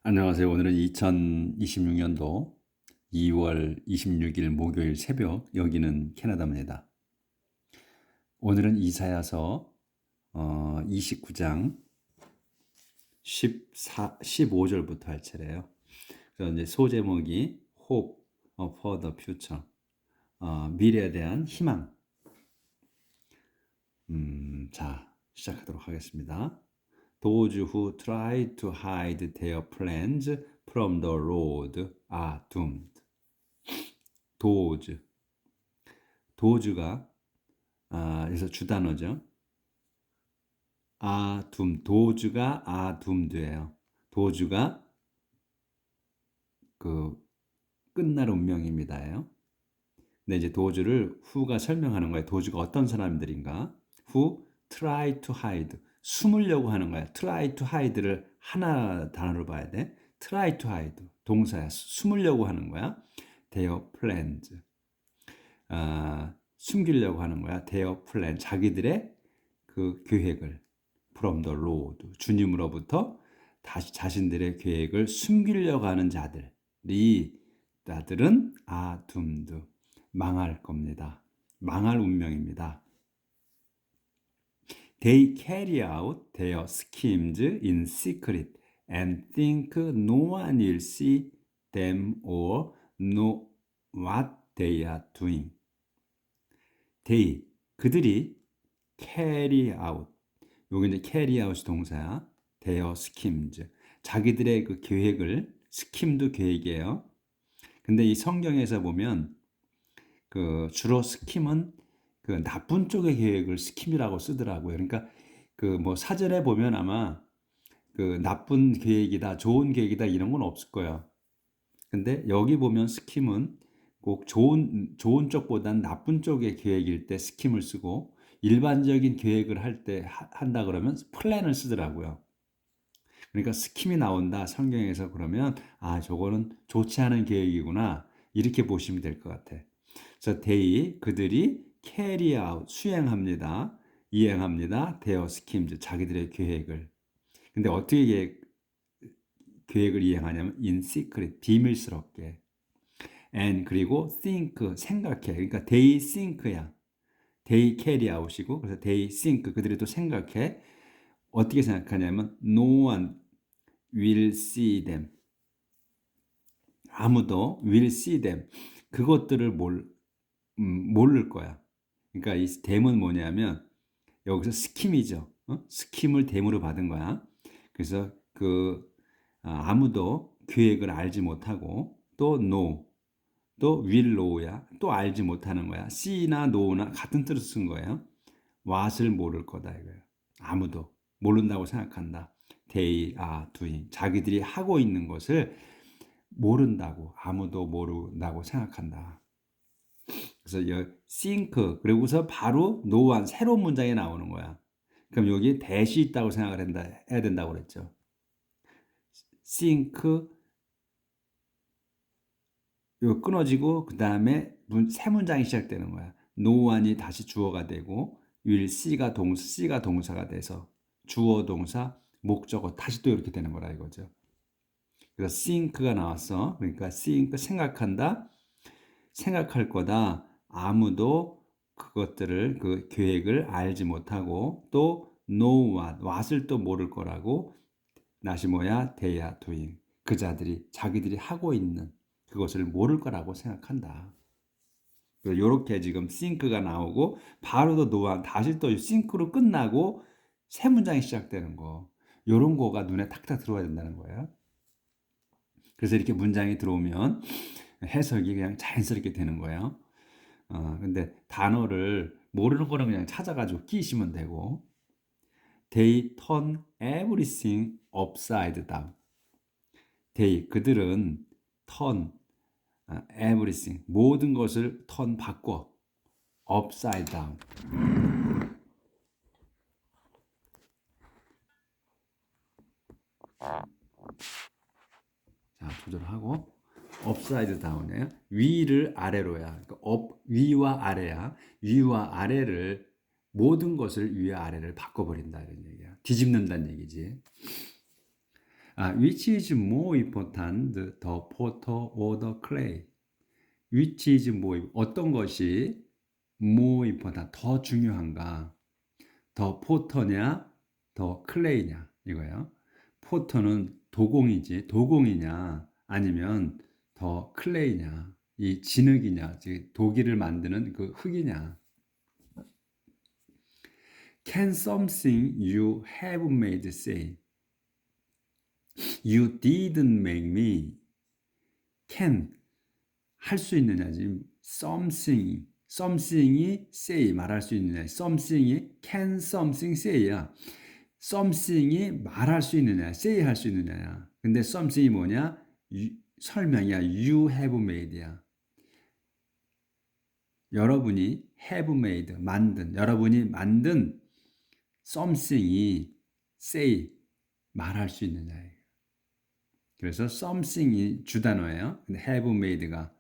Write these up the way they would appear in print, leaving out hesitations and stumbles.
안녕하세요. 오늘은 2026년도 2월 26일 목요일 새벽, 여기는 캐나다입니다. 오늘은 이사야서 29장 15절부터 할 차례예요. 그래서 이제 소제목이 Hope for the Future, 미래에 대한 희망. 자, 시작하도록 하겠습니다. Those who try to hide their plans from the Lord are doomed. 도즈가 그래서 주단어죠. 도즈가 아둠드예요. 도즈가 그 끝날 운명입니다예요. 근데 이제 도즈를 후가 설명하는 거예요. 도즈가 어떤 사람들인가? who try to hide, 숨으려고 하는 거야. try to hide를 하나 단어로 봐야 돼. try to hide 동사야. 숨으려고 하는 거야. their plans, 숨기려고 하는 거야. their plan, 자기들의 그 계획을 from the Lord, 주님으로부터 다시 자신들의 계획을 숨기려고 하는 자들은 doomed, 망할 겁니다. 망할 운명입니다. They carry out their schemes in secret and think no one will see them or know what they are doing. 그들이 carry out, 여기 이제 carry out 동사야. their schemes, 자기들의 그 계획을, 스킴도 계획이에요. 근데 이 성경에서 보면 그 주로 스킴은 그 나쁜 쪽의 계획을 스킴이라고 쓰더라고요. 그러니까 그 뭐 사전에 보면 아마 그 나쁜 계획이다, 좋은 계획이다 이런 건 없을 거예요. 근데 여기 보면 스킴은 꼭 좋은 쪽보단 나쁜 쪽의 계획일 때 스킴을 쓰고, 일반적인 계획을 할 때 한다 그러면 플랜을 쓰더라고요. 그러니까 스킴이 나온다 성경에서, 그러면 저거는 좋지 않은 계획이구나, 이렇게 보시면 될 것 같아. 그래서 그들이 carry out, 수행합니다. 이행합니다. their schemes, 자기들의 계획을. 근데 어떻게 계획을 이행하냐면 in secret, 비밀스럽게. and 그리고 think, 생각해. 그러니까 they think야. they carry out이고, 그래서 they think, 그들이 또 생각해. 어떻게 생각하냐면 no one will see them, 아무도 will see them, 그것들을 모를 거야. 그러니까 이 댐은 뭐냐면 여기서 스킴이죠. 스킴을 댐으로 받은 거야. 그래서 아무도 계획을 알지 못하고, 또 no, 또 will know야. 또 알지 못하는 거야. see나 know나 같은 뜻을 쓴 거예요. what을 모를 거다 이거예요. 아무도 모른다고 생각한다. they are doing, 자기들이 하고 있는 것을 모른다고, 아무도 모른다고 생각한다. 그래서 think, 그리고서 바로 no한 새로운 문장이 나오는 거야. 그럼 여기 대시 있다고 생각을 해야 된다고 그랬죠. think, 요 끊어지고 그 다음에 새 문장이 시작되는 거야. no one이 다시 주어가 되고, will see가 동사가 돼서 주어 동사 목적어 다시 또 이렇게 되는 거라 이거죠. 그래서 think가 나왔어. 그러니까 think, 생각한다, 생각할 거다. 아무도 그것들을, 그 계획을 알지 못하고, 또 know what을 또 모를 거라고. not이 뭐야? they are doing, 그 자기들이 하고 있는 그것을 모를 거라고 생각한다. 이렇게 지금 think가 나오고 바로 또 know, 다시 또 think로 끝나고 새 문장이 시작되는 거, 이런 거가 눈에 탁탁 들어와야 된다는 거예요. 그래서 이렇게 문장이 들어오면 해석이 그냥 자연스럽게 되는 거예요. 근데 단어를 모르는 거는 그냥 찾아가지고 끼시면 되고. They turn everything upside down. 그들은 turn, everything, 모든 것을 바꿔. upside down. 자, 조절하고. upside down이에요. 위를 아래로야. 그러니까 위와 아래야. 위와 아래를, 모든 것을 위와 아래를 바꿔버린다 이런 얘기야. 뒤집는다는 얘기지. which is more important, the potter or the clay? Which is more, 어떤 것이 more important, 더 중요한가? 더 포터냐, 더 클레이냐 이거예요. 포터는 도공이지, 도공이냐, 아니면 더 클레이냐, 이 진흙이냐, 즉 도기를 만드는 그 흙이냐. Can something you have made say? You didn't make me. Can 할 수 있느냐 지금 something이 say 말할 수 있느냐 something이 can something say야 something이 말할 수 있느냐 say 할 수 있느냐야 근데 something이 뭐냐 설명이야 you have made야 여러분이 have made 만든 여러분이 만든 something이 say 말할 수 있느냐 그래서 something이 주단어예요 근데 have made가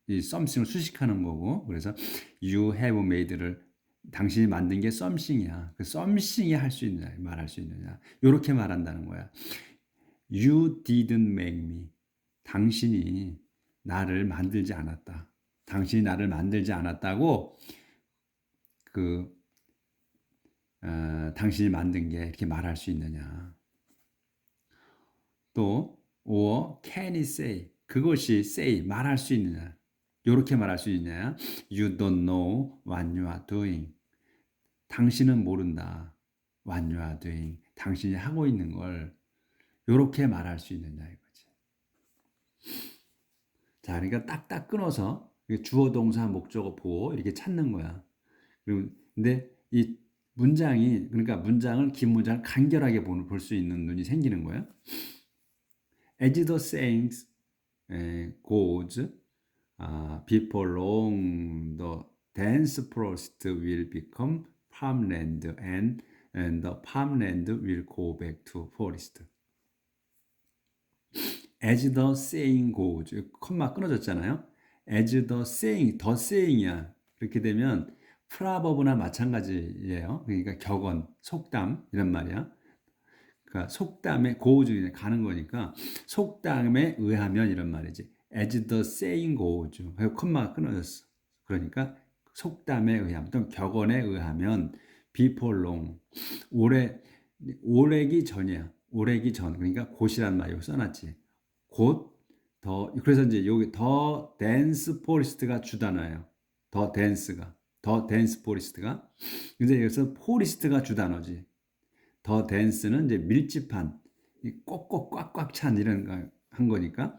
이 something을 수식하는 거고 그래서 you have made를 당신이 만든 게 something이야. 그 something이 할 수 있느냐 말할 수 있느냐 이렇게 말한다는 거야. You didn't make me. 당신이 나를 만들지 않았다. 당신이 나를 만들지 않았다고 당신이 만든 게 이렇게 말할 수 있느냐. 또 or can it say 그것이 say 말할 수 있느냐. 이렇게 말할 수 있냐? You don't know what you are doing. 당신은 모른다. What you are doing. 당신이 하고 있는 걸 이렇게 말할 수 있느냐 이거지. 자, 그러니까 딱딱 끊어서 주어, 동사, 목적어, 보어 이렇게 찾는 거야. 근데 이 문장이 그러니까 문장을 긴 문장을 간결하게 볼 수 있는 눈이 생기는 거야. As the saying goes. Before long, the dense forest will become farmland and the farmland will go back to forest. As the saying goes, 콤마 끊어졌잖아요. As the saying, the saying이야. 그렇게 되면 프라버브나 마찬가지예요. 그러니까 격언, 속담 이런 말이야. 그러니까 속담에 goes 가는 거니까 속담에 의하면 이런 말이지. As the saying goes. 콤마가 끊어졌어. 그러니까 속담에 의하면 또는 격언에 의하면 before long. 오래기 전이야. 오래기 전. 그러니까 곧이란 말이 써놨지. 곧 더 그래서 이제 여기 더 댄스 포리스트가 주단어예요. 더 댄스가. 더 댄스 포리스트가. 근데 여기서 포리스트가 주단어지. 더 댄스는 이제 밀집한 꼭꼭 꽉꽉 찬 이런 거 한 거니까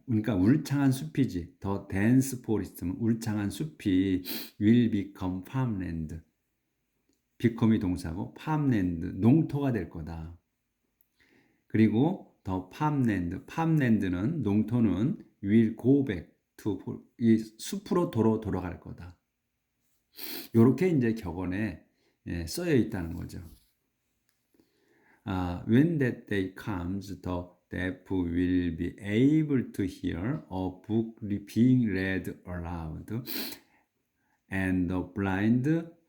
그러니까 울창한 숲이지. 더 댄스 포리스트는 울창한 숲이 will become farmland. become이 동사고 farmland 농토가 될 거다. 그리고 더 farmland는 농토는 will go back to 이 숲으로 돌아갈 거다. 이렇게 이제 격언에 써여 있다는 거죠. When that day comes, the deaf will be able to hear a book being read aloud, and the blind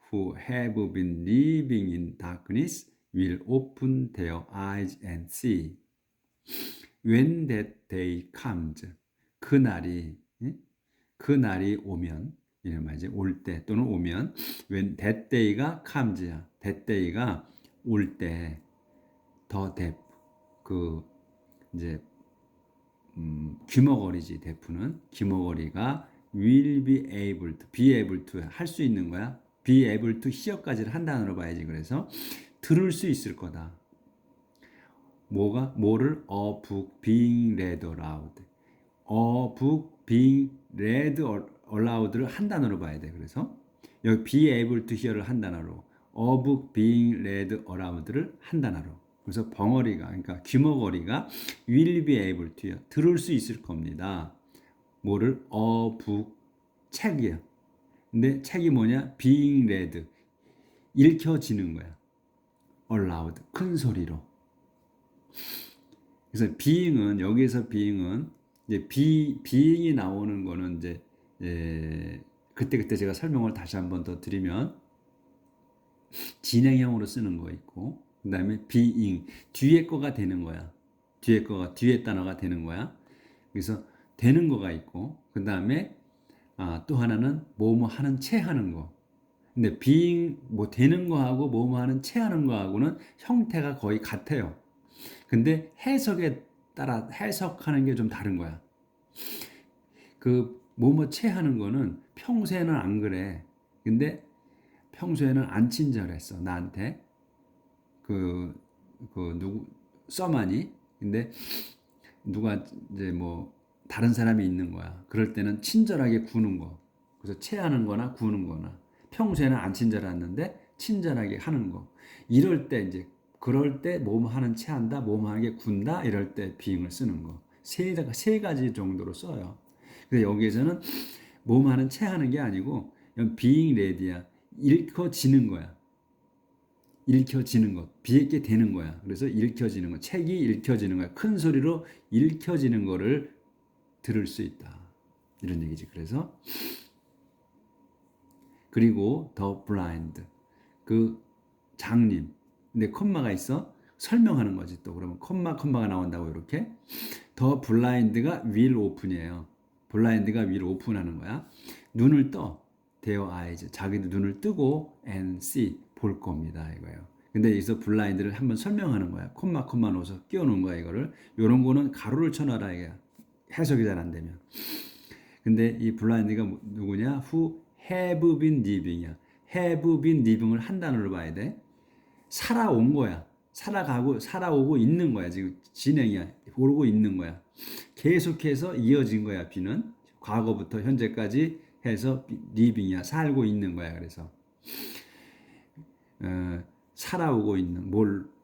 who have been living in darkness will open their eyes and see. When that day comes, 그날이 오면 이런 말이지. 올 때 또는 오면 when that day가 comes야. that day가 올 때 더 deaf 이제 귀머거리지 deaf는 귀머거리가 will be able to 할 수 있는 거야. be able to hear까지를 한 단어로 봐야지. 그래서 들을 수 있을 거다. 뭐를 a book being read aloud. a book being read aloud를 한 단어로 봐야 돼. 그래서 여기 be able to hear를 한 단어로 a book being read aloud를 한 단어로 그래서 벙어리가 그러니까 귀머거리가 will be able to 들을 수 있을 겁니다. 뭐를 a book 책이야. 근데 책이 뭐냐? being read 읽혀지는 거야. aloud 큰 소리로. 그래서 being은 여기에서 being은 이제 being이 나오는 거는 이제 그때 제가 설명을 다시 한번 더 드리면 진행형으로 쓰는 거 있고 그 다음에 being. 뒤에 거가 되는 거야. 뒤에 단어가 되는 거야. 그래서 되는 거가 있고, 그 다음에 또 하나는 뭐뭐 하는 채 하는 거. 근데 being 뭐 되는 거하고 뭐뭐 하는 채 하는 거하고는 형태가 거의 같아요. 근데 해석에 따라 해석하는 게 좀 다른 거야. 그 뭐뭐 채 하는 거는 평소에는 안 그래. 근데 평소에는 안 친절했어, 나한테. 그, 누구, 써마니. 근데 누가 이제 뭐 다른 사람이 있는 거야. 그럴 때는 친절하게 구는 거. 그래서 체하는 거나 구는 거나. 평소에는 안 친절했는데 친절하게 하는 거. 이럴 때 이제 그럴 때 뭐뭐 하는 체한다, 뭐뭐 하는 게 군다 이럴 때 비잉을 쓰는 거. 세 가지 정도로 써요. 그래서 여기에서는 뭐뭐 하는 체하는 게 아니고 being ready야. 읽혀지는 거야. 읽혀지는 것, 비있게 되는 거야. 그래서 읽혀지는 것, 책이 읽혀지는 거야. 큰 소리로 읽혀지는 거를 들을 수 있다. 이런 얘기지. 그래서 그리고 the blind, 그 장님. 근데 콤마가 있어. 설명하는 거지 또. 그러면 콤마가 나온다고 이렇게. the blind가 will open이에요. 블라인드가 will open하는 거야. 눈을 떠. their eyes. 자기도 눈을 뜨고 and see. 볼 겁니다. 이거예요. 근데 여기서 블라인드를 한번 설명하는 거야. 콤마 넣어서 끼워놓은 거야. 이거를. 요런 거는 가로를 쳐놔라. 이게 해석이 잘 안 되면. 근데 이 블라인드가 누구냐? Who have been living이야. have been living을 한 단어로 봐야 돼. 살아온 거야. 살아오고 있는 거야. 지금 진행이야. 오르고 있는 거야. 계속해서 이어진 거야. 비는 과거부터 현재까지 해서 living이야. 살고 있는 거야. 그래서 살아오고 있는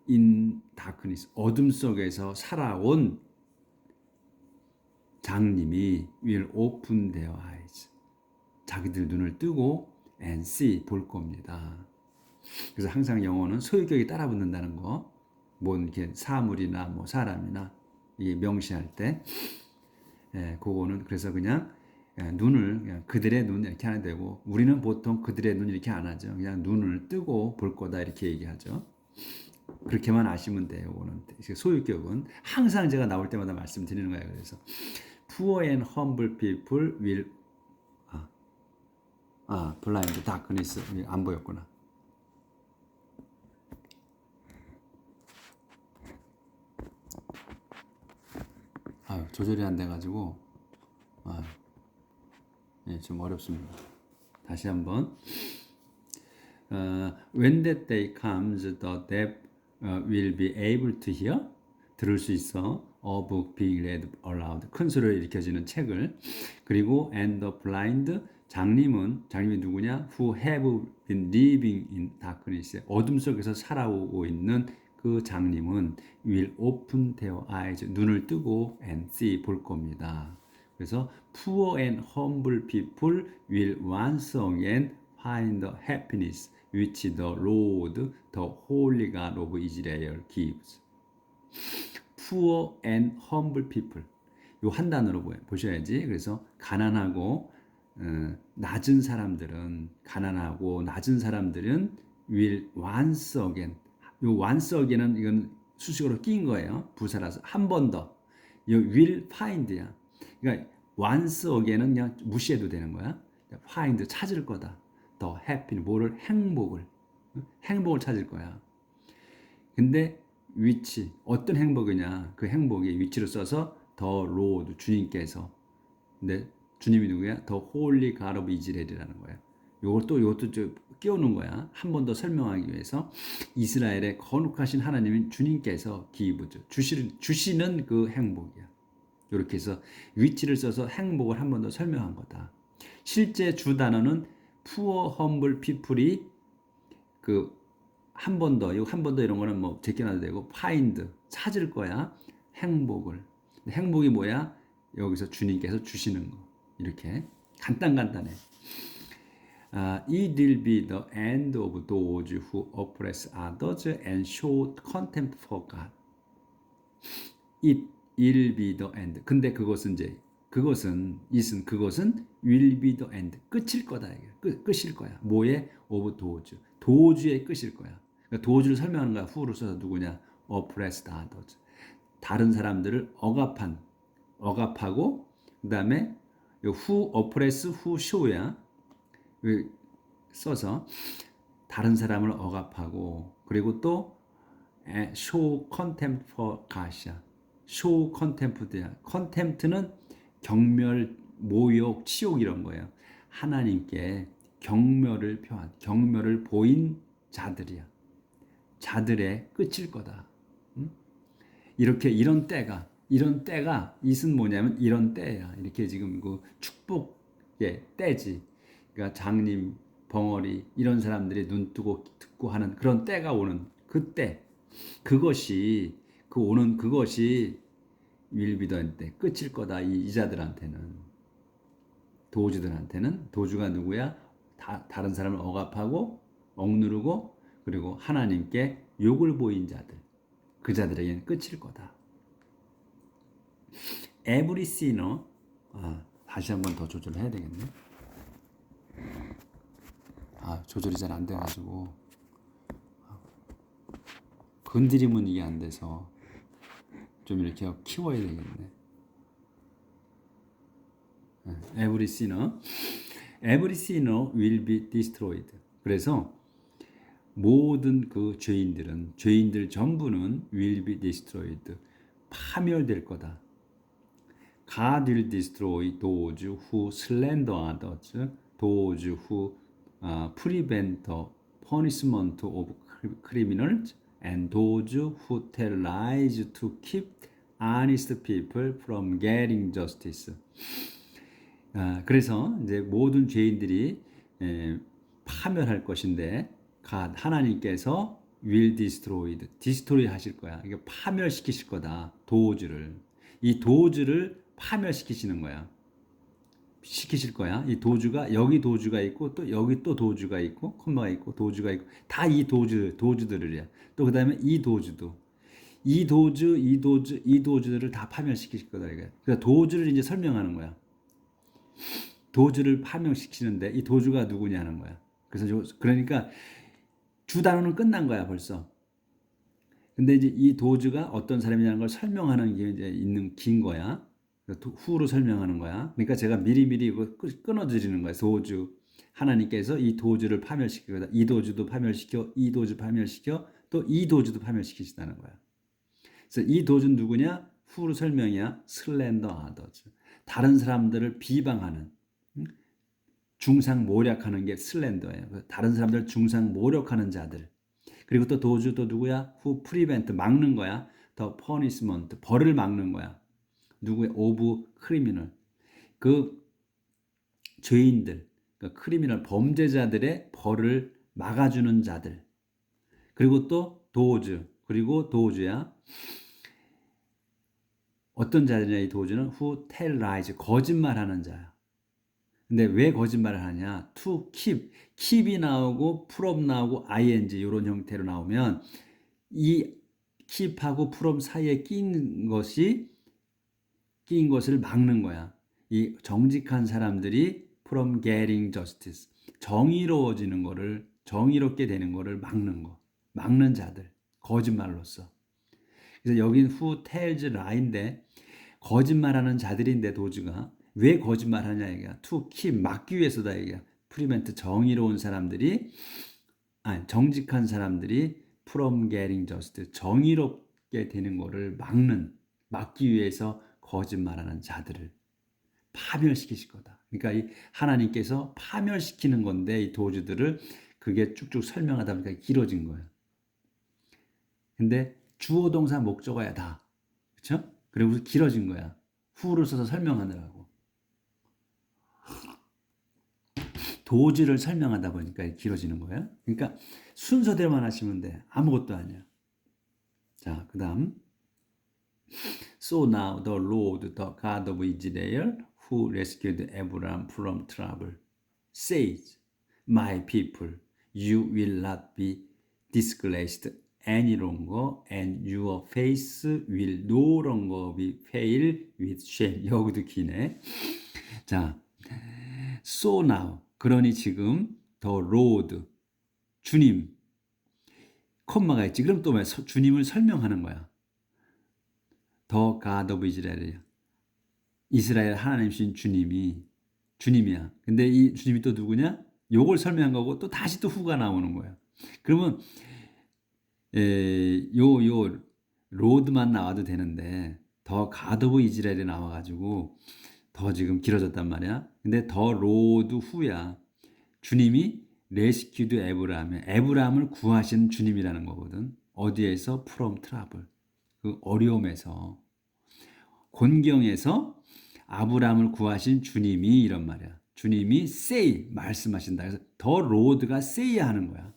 in darkness 어둠 속에서 살아온 장님이 will open their eyes 자기들 눈을 뜨고 and see 볼 겁니다. 그래서 항상 영어는 소유격이 따라 붙는다는 거, 뭐 이렇게 사물이나 뭐 사람이나 이 명시할 때, 그거는 그래서 그냥 눈을 그냥 그들의 눈 이렇게 하나 되고 우리는 보통 그들의 눈 이렇게 안 하죠. 그냥 눈을 뜨고 볼 거다 이렇게 얘기하죠. 그렇게만 아시면 돼요. 이거는 소유격은 항상 제가 나올 때마다 말씀드리는 거예요. 그래서 poor and humble people will blind darkness 안 보였구나. 조절이 안 돼가지고 좀 어렵습니다. 다시 한번. When that day comes, the deaf will be able to hear. 들을 수 있어. A book being read aloud. 큰 소리로 읽혀지는 책을. 그리고 and the blind. 장님이 누구냐? Who have been living in darkness. 어둠 속에서 살아오고 있는 그 장님은 will open their eyes. 눈을 뜨고 and see 볼 겁니다. 그래서 poor and humble people will once again find the happiness which the Lord, the Holy God of Israel gives. Poor and humble people. 요 한 단어로 보셔야지. 그래서 가난하고 낮은 사람들은 will once again. 요 once again은 이건 수식어로 끼인 거예요. 부사라서 한 번 더. 요 will find야. 그러니까 once again은 그냥 무시해도 되는 거야. find 찾을 거다. 더 happy 뭐를 행복을 찾을 거야. 근데 위치 어떤 행복이냐? 그 행복의 위치로 써서 더 로드 주님께서. 근데 주님이 누구야? 더 홀리 갓 오브 이스라엘이라는 거야. 요것도 좀 끼우는 거야. 한 번 더 설명하기 위해서 이스라엘의 거룩하신 하나님인 주님께서 주시는 그 행복이야. 이렇게 해서 위치를 써서 행복을 한 번 더 설명한 거다. 실제 주 단어는 poor humble people이 한 번 더 이런 거는 뭐 제껴놔도 되고 find 찾을 거야. 행복을. 행복이 뭐야? 여기서 주님께서 주시는 거. 이렇게 간단해. It will be the end of those who oppress others and show contempt for God. It will be the end. 근데 그것은 will be the end. 끝일 거다. 끝일 거야. 뭐의? of those. 도주의 끝일 거야. 그러니까 도주를 설명하는 거야. who를 써서 누구냐? oppressed others. 다른 사람들을 억압하고 그다음에 who oppress who show야. 써서 다른 사람을 억압하고 그리고 또 show contempt for God이야. show contempt야. contempt는 경멸, 모욕, 치욕 이런 거예요. 하나님께 경멸을 보인 자들이야. 자들의 끝일 거다. 이렇게 이런 때가 이은 뭐냐면 이런 때야. 이렇게 지금 그 축복의 때지. 그러니까 장님, 벙어리 이런 사람들이 눈 뜨고 듣고 하는 그런 때가 오는 그때 그것이 오는 그것이 윌비던 때 끝일 거다. 이 자들한테는 도주들한테는 도주가 누구야? 다른 사람을 억압하고 억누르고 그리고 하나님께 욕을 보인 자들 그 자들에게는 끝일 거다. Every sinner 다시 한번 더 조절을 해야 되겠네. 조절이 잘 안 돼가지고 건드리면 이게 안 돼서 좀 이렇게 키워야 되겠네. Every sinner will be destroyed. 그래서 모든 그 죄인들 전부는 will be destroyed. 파멸될 거다. God will destroy those who slander others, those who prevent the punishment of criminals, and those who tell lies to keep honest people from getting justice. 그래서 이제 모든 죄인들이 파멸할 것인데 하나님께서 will destroy 하실 거야. 이게 파멸시키실 거다. 이 도주를 파멸시키시는 거야. 시키실 거야. 이 도주가 여기 도주가 있고 또 여기 또 도주가 있고 콤마가 있고 도주가 있고 다 이 도주들이야. 또 그다음에 이 도주들을 다 파멸시키실 거다 이거야. 그러니까 도주를 이제 설명하는 거야. 도주를 파멸시키는데 이 도주가 누구냐는 거야. 그러니까 주 단어는 끝난 거야 벌써. 근데 이제 이 도주가 어떤 사람이냐는 걸 설명하는 게 이제 있는 긴 거야. 후로 설명하는 거야. 그러니까 제가 미리미리 이거 끊어드리는 거야. 도주. 하나님께서 이 도주를 파멸시키거든. 이 도주도 파멸시켜, 이 도주 파멸시켜, 또 이 도주도 파멸시키시다는 거야. 그래서 이 도주는 누구냐? 후로 설명이야. 슬렌더 아더즈. 다른 사람들을 비방하는, 중상 모략하는 게 슬렌더예요. 다른 사람들 중상 모략하는 자들. 그리고 또 도주 또 누구야? 후 프리벤트 막는 거야. 더 퍼니스먼트 벌을 막는 거야. 누구의 오브 크리미널 그 죄인들 그러니까 크리미널 범죄자들의 벌을 막아주는 자들 그리고 또 그리고 도주야 어떤 자들이냐 이 도주는 who tell lies 거짓말하는 자야. 근데 왜 거짓말을 하냐? to keep이 나오고 from 나오고 ing 이런 형태로 나오면 이 keep하고 from 사이에 끼인 것을 막는 거야. 이 정직한 사람들이 from getting justice 정의로워지는 거를 정의롭게 되는 거를 막는 자들 거짓말로써. 그래서 여긴 who tells lie인데 거짓말하는 자들인데 도주가 왜 거짓말하냐 이게 to keep 막기 위해서다 이게 prevent 정의로운 사람들이 정직한 사람들이 from getting justice 정의롭게 되는 거를 막기 위해서 거짓말하는 자들을 파멸시키실 거다. 그러니까 이 하나님께서 파멸시키는 건데 이 도주들을 그게 쭉쭉 설명하다 보니까 길어진 거예요. 근데 주어 동사 목적어야 다. 그렇죠? 그리고 길어진 거야. 후를 써서 설명하느라고. 도주를 설명하다 보니까 길어지는 거예요. 그러니까 순서대로만 하시면 돼. 아무것도 아니야. 자, 그다음 So now the Lord, the God of Israel, who rescued Abraham from trouble, says, My people, you will not be disgraced any longer, and your face will no longer be veiled with shame. 여기도 기네. 자, so now, 그러니 지금 the Lord, 주님, 콤마가 있지. 그럼 또 왜 주님을 설명하는 거야. 더 God of Israel이야. 이스라엘 하나님이신 주님이야. 근데 이 주님이 또 누구냐? 요걸 설명한 거고 또 다시 또 후가 나오는 거야. 그러면 요 로드만 나와도 되는데 더 God of Israel이 나와가지고 더 지금 길어졌단 말이야. 근데 더 로드 후야. 주님이 레스큐드 에브라함을 구하신 주님이라는 거거든. 어디에서? from trouble. 그 어려움에서, 곤경에서 아브라함을 구하신 주님이 이런 말이야. 주님이 say 말씀하신다. 그래서 더 로드가 say 하는 거야.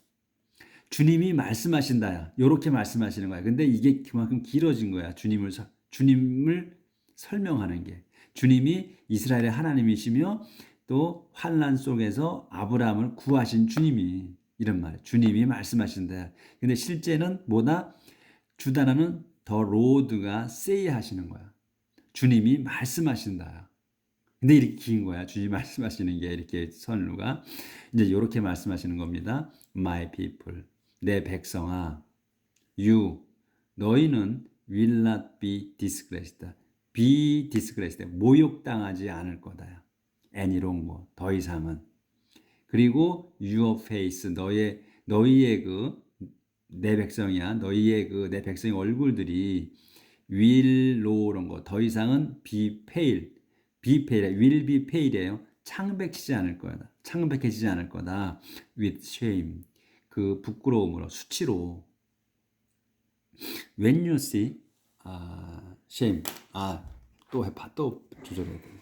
주님이 말씀하신다야. 요렇게 말씀하시는 거야. 근데 이게 그만큼 길어진 거야. 주님을 설명하는 게. 주님이 이스라엘의 하나님이시며 또 환난 속에서 아브라함을 구하신 주님이 이런 말이야. 주님이 말씀하신다. 근데 실제는 뭐다? 주단어는 더 로드가 say 하시는 거야. 주님이 말씀하신다. 근데 이렇게 긴 거야. 주님이 말씀하시는 게 이렇게 선루가 이제 이렇게 말씀하시는 겁니다. My people, 내 백성아, you, 너희는 will not be disgraced. be disgraced. 모욕당하지 않을 거다. any longer. 더 이상은. 그리고 your face, 너희의 내 백성이야. 너희의 내 백성의 얼굴들이 will no longer. 더 이상은 be pale. be pale. will be pale이에요. 창백해지지 않을 거다. 창백해지지 않을 거다. with shame. 그 부끄러움으로, 수치로. When you see, shame. 또 조절해야 돼.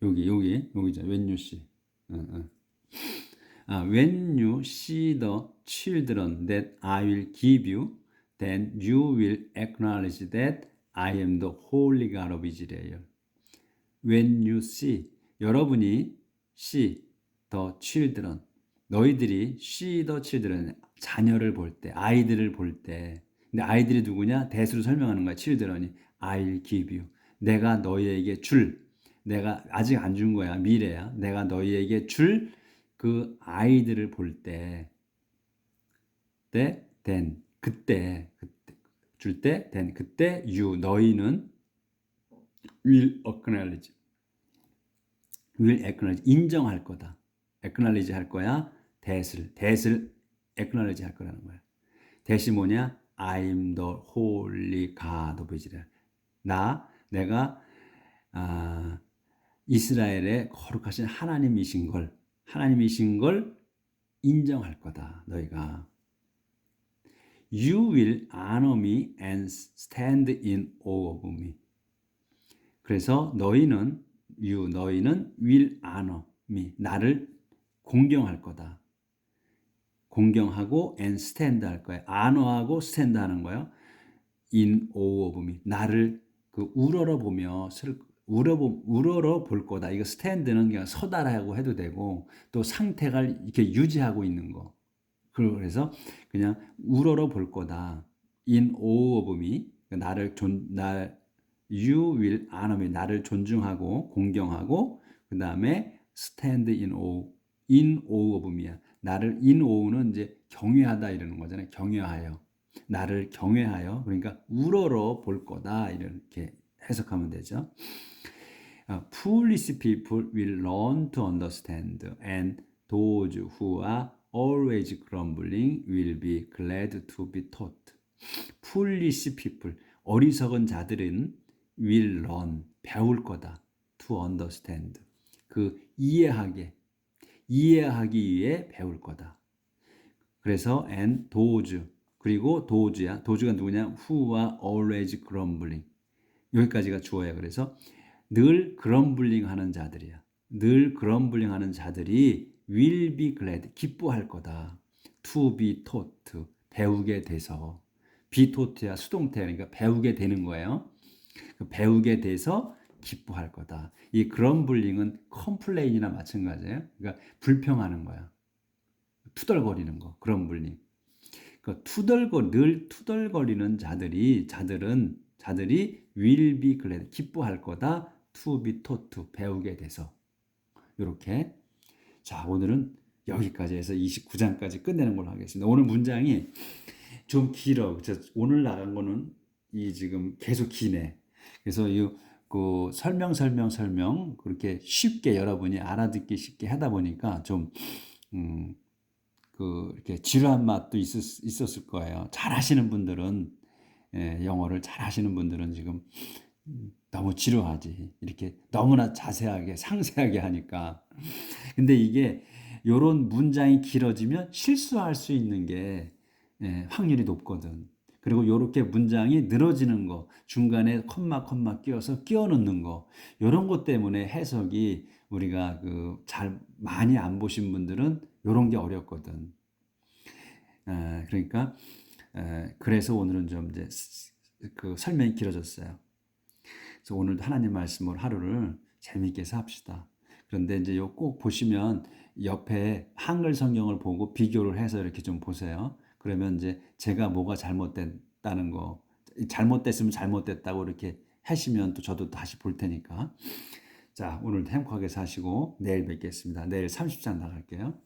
여기죠. When you see. When you see the children that I will give you, then you will acknowledge that I am the holy God of Israel. When you see, 여러분이 see the children, 너희들이 see the children, 자녀를 볼 때, 아이들을 볼 때, 근데 아이들이 누구냐? 대수로 설명하는 거야. children이 I'll give you. 내가 너희에게 내가 아직 안 준 거야. 미래야. 내가 너희에게 줄 그 아이들을 볼 때, then 그때 you 너희는 will acknowledge 인정할 거다. acknowledge 할 거야. that을 acknowledge 할 거라는 거야. that이 뭐냐? I'm the holy God of Israel. 내가 이스라엘의 거룩하신 하나님이신 걸 인정할 거다. 너희가. You will honor me and stand in awe of me. 그래서 너희는 will honor me. 나를 공경할 거다. 공경하고 and stand 할 거야. honor하고 stand 하는 거예요. in awe of me. 나를 우러러 볼 거다. 이거 스탠드는 그냥 서다라고 해도 되고 또 상태가 이렇게 유지하고 있는 거. 그래서 그냥 우러러 볼 거다. In awe of me. You will honor me. 나를 존중하고 공경하고 그 다음에 stand in awe of me야. 나를 in awe는 이제 경외하다 이러는 거잖아요. 경외하여. 나를 경외하여. 그러니까 우러러 볼 거다. 이렇게 해석하면 되죠. Foolish people will learn to understand, and those who are always grumbling will be glad to be taught. Foolish people, 어리석은 자들은 will learn, 배울 거다. To understand, 이해하기 위해 배울 거다. 그래서 and those, 그리고 does가 누구냐? Who are always grumbling. 여기까지가 주어야. 그래서 늘 그럼블링 하는 자들이야. 늘 그럼블링 하는 자들이 will be glad, 기뻐할 거다. to be taught, 배우게 돼서. be taught야 수동태, 그러니까 배우게 되는 거예요. 배우게 돼서 기뻐할 거다. 이 그럼블링은 컴플레인이나 마찬가지예요. 그러니까 불평하는 거야. 투덜거리는 거, 그럼블링. 늘 투덜거리는 자들은 자들이 will be glad, 기뻐할 거다. to be taught, 배우게 돼서. 이렇게. 자, 오늘은 여기까지 해서 29장까지 끝내는 걸로 하겠습니다. 오늘 문장이 좀 길어. 오늘 나간 거는 이 지금 계속 기네. 그래서 그 설명 그렇게 쉽게 여러분이 알아듣기 쉽게 하다 보니까 좀 이렇게 지루한 맛도 있었을 거예요. 잘하시는 분들은 영어를 잘하시는 분들은 지금 너무 지루하지. 이렇게 너무나 자세하게 상세하게 하니까. 근데 이게 요런 문장이 길어지면 실수할 수 있는 게 확률이 높거든. 그리고 요렇게 문장이 늘어지는 거, 중간에 컴마 끼워서 끼워 넣는 거, 요런 것 때문에 해석이 우리가 잘 많이 안 보신 분들은 요런 게 어렵거든. 그러니까 그래서 오늘은 좀 이제 설명이 길어졌어요. 그래서 오늘도 하나님 말씀으로 하루를 재미있게 해서 합시다. 그런데 이제 요 꼭 보시면 옆에 한글 성경을 보고 비교를 해서 이렇게 좀 보세요. 그러면 이제 제가 뭐가 잘못됐다는 거, 잘못됐으면 잘못됐다고 이렇게 하시면 또 저도 다시 볼 테니까. 자, 오늘도 행복하게 사시고 내일 뵙겠습니다. 내일 30장 나갈게요.